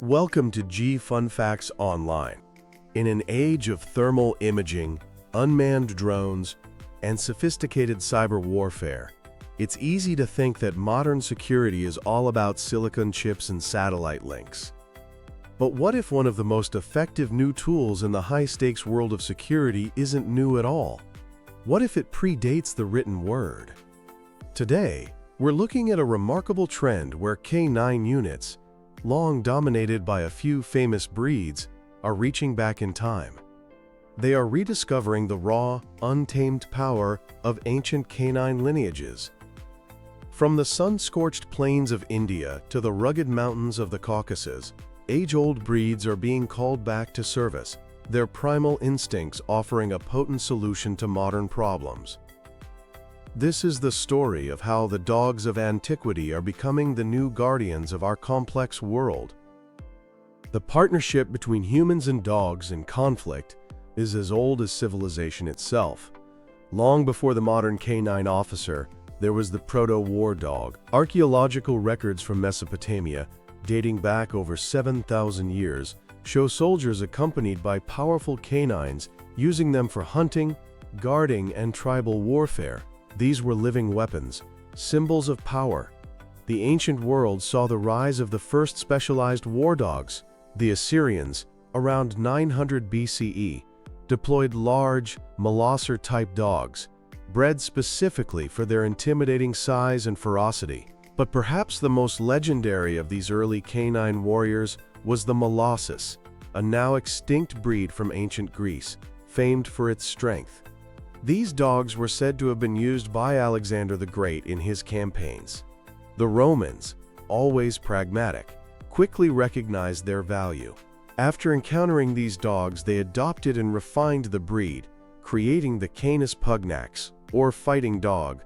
Welcome to G Fun Facts Online. In an age of thermal imaging, unmanned drones, and sophisticated cyber warfare, it's easy to think that modern security is all about silicon chips and satellite links. But what if one of the most effective new tools in the high-stakes world of security isn't new at all? What if it predates the written word? Today, we're looking at a remarkable trend where K9 units, long dominated by a few famous breeds, are reaching back in time. They are rediscovering the raw, untamed power of ancient canine lineages. From the sun-scorched plains of India to the rugged mountains of the Caucasus, age-old breeds are being called back to service, their primal instincts offering a potent solution to modern problems. This is the story of how the dogs of antiquity are becoming the new guardians of our complex world. The partnership between humans and dogs in conflict is as old as civilization itself. Long before the modern canine officer, there was the proto-war dog. Archaeological records from Mesopotamia, dating back over 7,000 years, show soldiers accompanied by powerful canines, using them for hunting, guarding, and tribal warfare. These were living weapons, symbols of power. The ancient world saw the rise of the first specialized war dogs. The Assyrians, around 900 BCE, deployed large, molosser-type dogs, bred specifically for their intimidating size and ferocity. But perhaps the most legendary of these early canine warriors was the Molossus, a now extinct breed from ancient Greece, famed for its strength. These dogs were said to have been used by Alexander the Great in his campaigns. The Romans, always pragmatic, quickly recognized their value. After encountering these dogs, they adopted and refined the breed, creating the Canis pugnax, or fighting dog.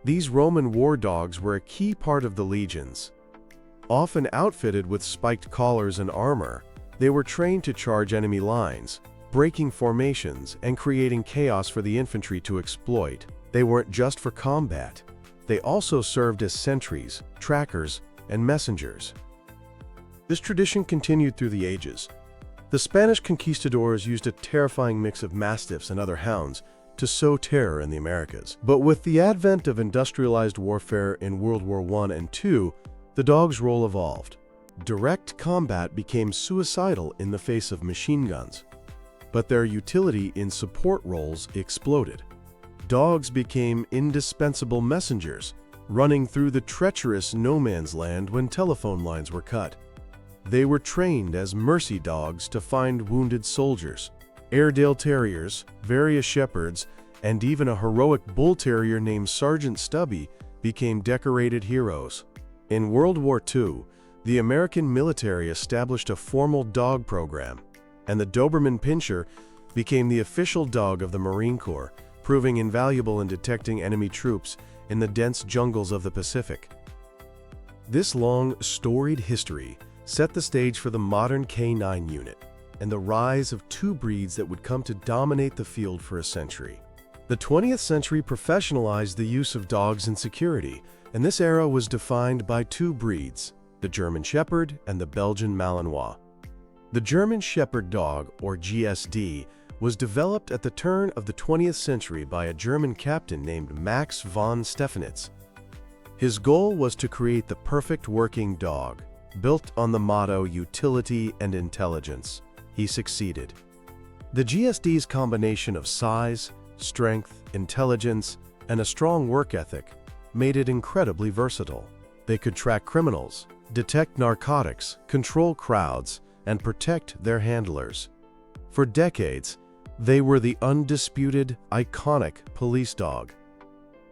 These Roman war dogs were a key part of the legions. Often outfitted with spiked collars and armor, they were trained to charge enemy lines, breaking formations and creating chaos for the infantry to exploit. They weren't just for combat. They also served as sentries, trackers, and messengers. This tradition continued through the ages. The Spanish conquistadors used a terrifying mix of mastiffs and other hounds to sow terror in the Americas. But with the advent of industrialized warfare in World War I and II, the dog's role evolved. Direct combat became suicidal in the face of machine guns, but their utility in support roles exploded. Dogs became indispensable messengers, running through the treacherous no-man's land when telephone lines were cut. They were trained as mercy dogs to find wounded soldiers. Airedale Terriers, various Shepherds, and even a heroic Bull Terrier named Sergeant Stubby became decorated heroes. In World War II, the American military established a formal dog program, and the Doberman Pinscher became the official dog of the Marine Corps, proving invaluable in detecting enemy troops in the dense jungles of the Pacific. This long, storied history set the stage for the modern K9 unit and the rise of two breeds that would come to dominate the field for a century. The 20th century professionalized the use of dogs in security, and this era was defined by two breeds, the German Shepherd and the Belgian Malinois. The German Shepherd dog, or GSD, was developed at the turn of the 20th century by a German captain named Max von Stephanitz. His goal was to create the perfect working dog, built on the motto utility and intelligence. He succeeded. The GSD's combination of size, strength, intelligence, and a strong work ethic made it incredibly versatile. They could track criminals, detect narcotics, control crowds, and protect their handlers. For decades, they were the undisputed, iconic police dog.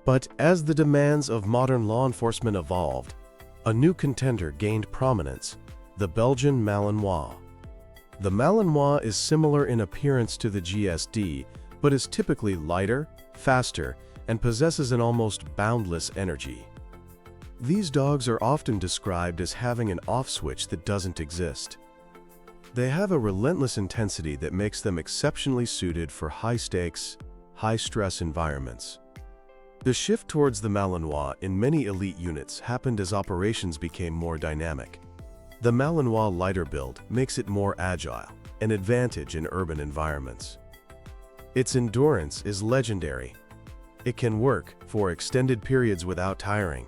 But as the demands of modern law enforcement evolved, a new contender gained prominence, the Belgian Malinois. The Malinois is similar in appearance to the GSD, but is typically lighter, faster, and possesses an almost boundless energy. These dogs are often described as having an off switch that doesn't exist. They have a relentless intensity that makes them exceptionally suited for high-stakes, high-stress environments. The shift towards the Malinois in many elite units happened as operations became more dynamic. The Malinois lighter build makes it more agile, an advantage in urban environments. Its endurance is legendary. It can work for extended periods without tiring.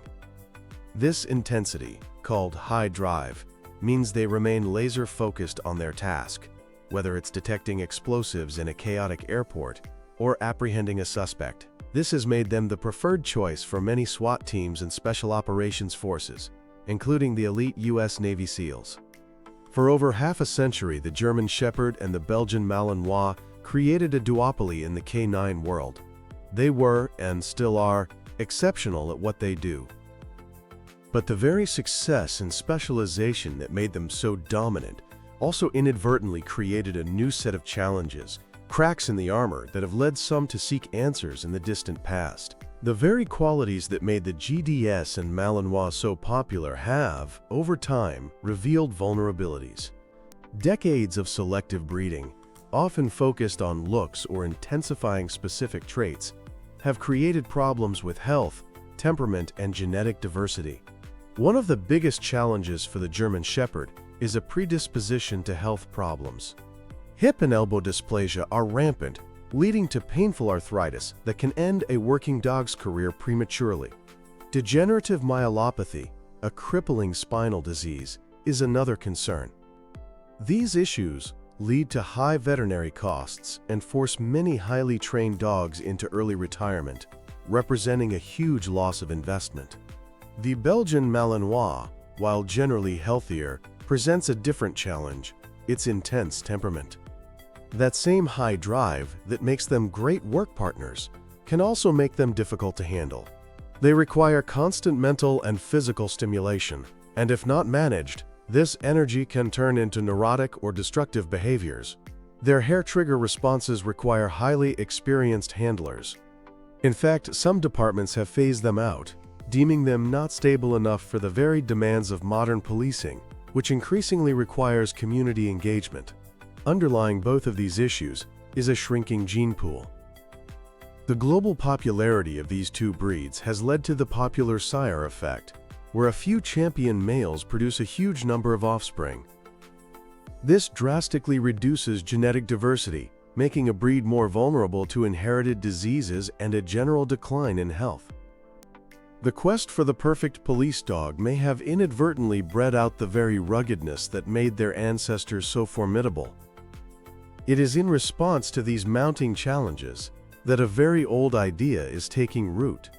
This intensity, called high drive, means they remain laser-focused on their task, whether it's detecting explosives in a chaotic airport or apprehending a suspect. This has made them the preferred choice for many SWAT teams and special operations forces, including the elite U.S. Navy SEALs. For over half a century, the German Shepherd and the Belgian Malinois created a duopoly in the canine world. They were, and still are, exceptional at what they do. But the very success and specialization that made them so dominant also inadvertently created a new set of challenges, cracks in the armor that have led some to seek answers in the distant past. The very qualities that made the GDS and Malinois so popular have, over time, revealed vulnerabilities. Decades of selective breeding, often focused on looks or intensifying specific traits, have created problems with health, temperament, and genetic diversity. One of the biggest challenges for the German Shepherd is a predisposition to health problems. Hip and elbow dysplasia are rampant, leading to painful arthritis that can end a working dog's career prematurely. Degenerative myelopathy, a crippling spinal disease, is another concern. These issues lead to high veterinary costs and force many highly trained dogs into early retirement, representing a huge loss of investment. The Belgian Malinois, while generally healthier, presents a different challenge: its intense temperament. That same high drive that makes them great work partners can also make them difficult to handle. They require constant mental and physical stimulation, and if not managed, this energy can turn into neurotic or destructive behaviors. Their hair trigger responses require highly experienced handlers. In fact, some departments have phased them out, deeming them not stable enough for the varied demands of modern policing, which increasingly requires community engagement. Underlying both of these issues is a shrinking gene pool. The global popularity of these two breeds has led to the popular sire effect, where a few champion males produce a huge number of offspring. This drastically reduces genetic diversity, making a breed more vulnerable to inherited diseases and a general decline in health. The quest for the perfect police dog may have inadvertently bred out the very ruggedness that made their ancestors so formidable. It is in response to these mounting challenges that a very old idea is taking root.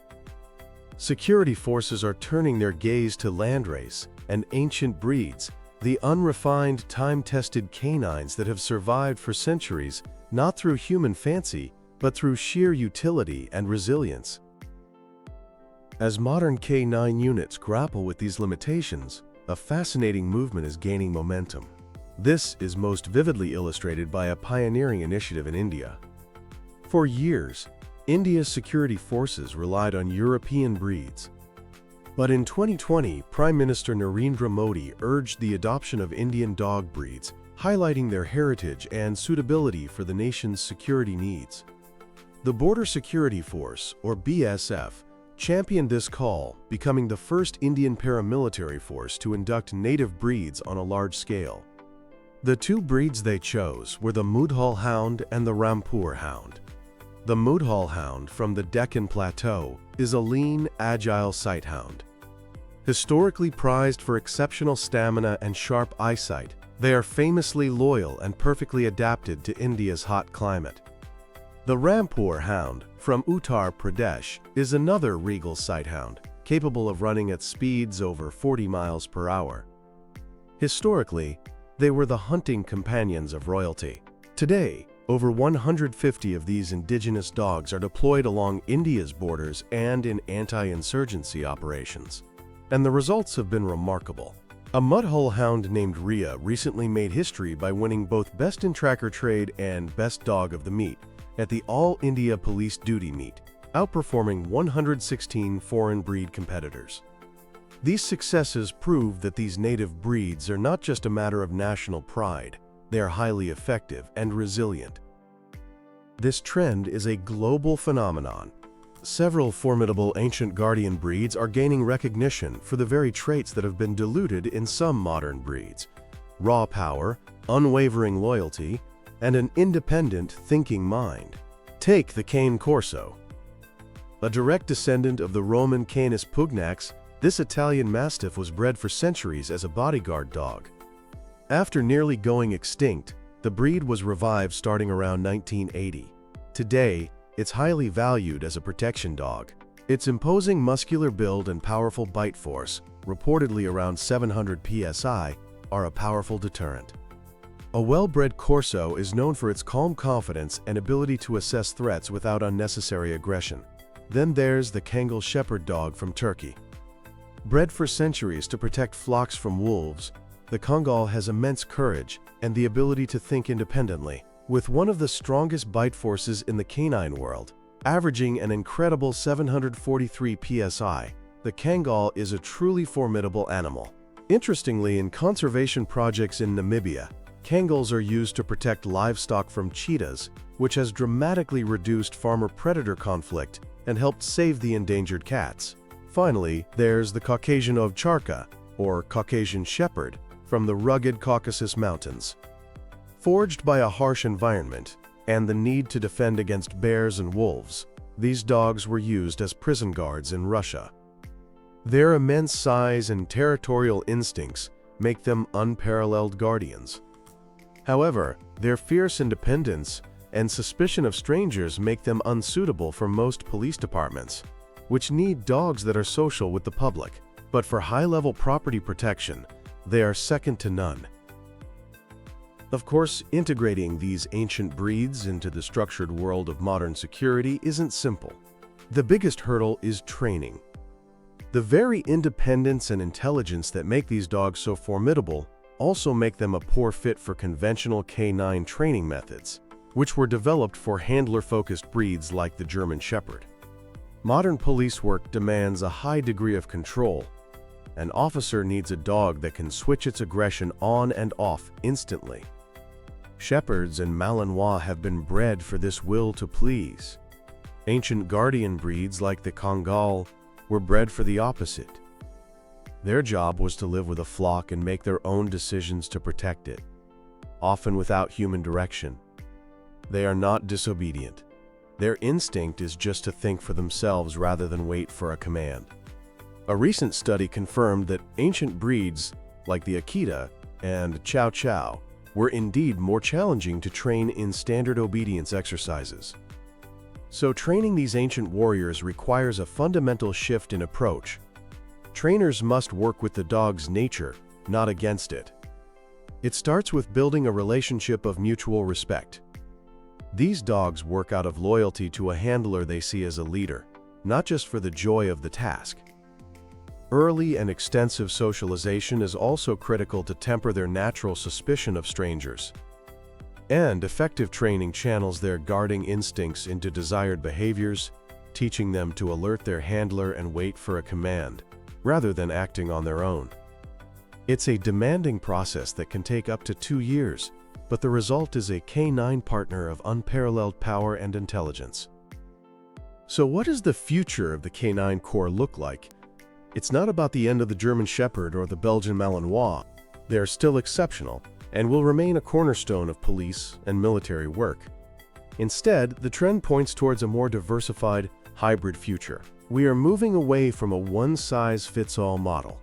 Security forces are turning their gaze to landrace and ancient breeds, the unrefined, time-tested canines that have survived for centuries, not through human fancy, but through sheer utility and resilience. As modern canine units grapple with these limitations, a fascinating movement is gaining momentum. This is most vividly illustrated by a pioneering initiative in India. For years, India's security forces relied on European breeds. But in 2020, Prime Minister Narendra Modi urged the adoption of Indian dog breeds, highlighting their heritage and suitability for the nation's security needs. The Border Security Force, or BSF, championed this call, becoming the first Indian paramilitary force to induct native breeds on a large scale. The two breeds they chose were the Mudhol Hound and the Rampur Hound. The Mudhol Hound from the Deccan Plateau is a lean, agile sighthound. Historically prized for exceptional stamina and sharp eyesight, they are famously loyal and perfectly adapted to India's hot climate. The Rampur Hound from Uttar Pradesh is another regal sighthound, capable of running at speeds over 40 miles per hour. Historically, they were the hunting companions of royalty. Today, over 150 of these indigenous dogs are deployed along India's borders and in anti-insurgency operations. And the results have been remarkable. A Mudhol Hound named Rhea recently made history by winning both Best in Tracker Trade and Best Dog of the Meet at the All India Police Duty Meet, outperforming 116 foreign breed competitors. These successes prove that these native breeds are not just a matter of national pride, they are highly effective and resilient. This trend is a global phenomenon. several formidable ancient guardian breeds are gaining recognition for the very traits that have been diluted in some modern breeds: raw power, unwavering loyalty, and an independent, thinking mind. Take the Cane Corso. A direct descendant of the Roman Canis pugnax, this Italian Mastiff was bred for centuries as a bodyguard dog. After nearly going extinct, the breed was revived starting around 1980. Today, it's highly valued as a protection dog. Its imposing muscular build and powerful bite force, reportedly around 700 psi, are a powerful deterrent. A well-bred Corso is known for its calm confidence and ability to assess threats without unnecessary aggression. Then there's the Kangal shepherd dog from Turkey. Bred for centuries to protect flocks from wolves, the Kangal has immense courage and the ability to think independently. With one of the strongest bite forces in the canine world, averaging an incredible 743 psi, the Kangal is a truly formidable animal. Interestingly, in conservation projects in Namibia, Kangals are used to protect livestock from cheetahs, which has dramatically reduced farmer-predator conflict and helped save the endangered cats. Finally, there's the Caucasian ovcharka, or Caucasian shepherd, from the rugged Caucasus Mountains. Forged by a harsh environment and the need to defend against bears and wolves, these dogs were used as prison guards in Russia. Their immense size and territorial instincts make them unparalleled guardians. However, their fierce independence and suspicion of strangers make them unsuitable for most police departments, which need dogs that are social with the public. But for high-level property protection, they are second to none. Of course, integrating these ancient breeds into the structured world of modern security isn't simple. The biggest hurdle is training. The very independence and intelligence that make these dogs so formidable also make them a poor fit for conventional canine training methods, which were developed for handler-focused breeds like the German Shepherd. Modern police work demands a high degree of control. An officer needs a dog that can switch its aggression on and off instantly. Shepherds and Malinois have been bred for this will to please. Ancient guardian breeds like the Kangal were bred for the opposite. Their job was to live with a flock and make their own decisions to protect it, often without human direction. They are not disobedient. Their instinct is just to think for themselves rather than wait for a command. A recent study confirmed that ancient breeds like the Akita and Chow Chow were indeed more challenging to train in standard obedience exercises. So training these ancient warriors requires a fundamental shift in approach. Trainers must work with the dog's nature, not against it. It starts with building a relationship of mutual respect. These dogs work out of loyalty to a handler they see as a leader, not just for the joy of the task. Early and extensive socialization is also critical to temper their natural suspicion of strangers. And effective training channels their guarding instincts into desired behaviors, teaching them to alert their handler and wait for a command, rather than acting on their own. It's a demanding process that can take up to 2 years, but the result is a canine partner of unparalleled power and intelligence. So what does the future of the canine corps look like? It's not about the end of the German Shepherd or the Belgian Malinois. They are still exceptional and will remain a cornerstone of police and military work. Instead, the trend points towards a more diversified, hybrid future. We are moving away from a one-size-fits-all model.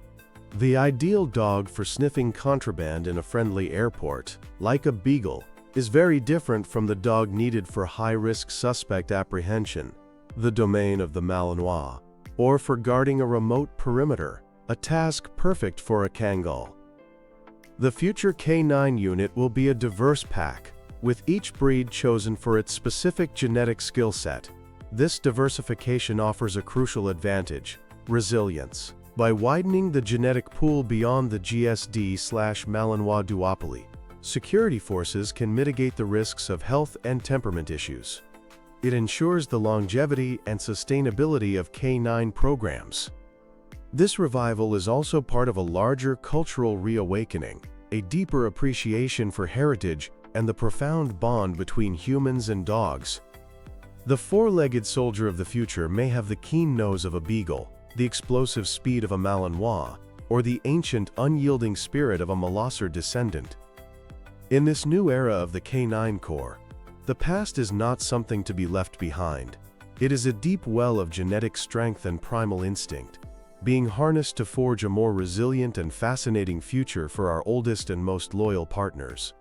The ideal dog for sniffing contraband in a friendly airport, like a beagle, is very different from the dog needed for high-risk suspect apprehension, the domain of the Malinois, or for guarding a remote perimeter, a task perfect for a Kangal. The future K9 unit will be a diverse pack, with each breed chosen for its specific genetic skill set. This diversification offers a crucial advantage: resilience. By widening the genetic pool beyond the GSD/Malinois duopoly, security forces can mitigate the risks of health and temperament issues. It ensures the longevity and sustainability of K9 programs. This revival is also part of a larger cultural reawakening, a deeper appreciation for heritage and the profound bond between humans and dogs. The four-legged soldier of the future may have the keen nose of a beagle, the explosive speed of a Malinois, or the ancient, unyielding spirit of a Molosser descendant. In this new era of the canine corps, the past is not something to be left behind. It is a deep well of genetic strength and primal instinct, being harnessed to forge a more resilient and fascinating future for our oldest and most loyal partners.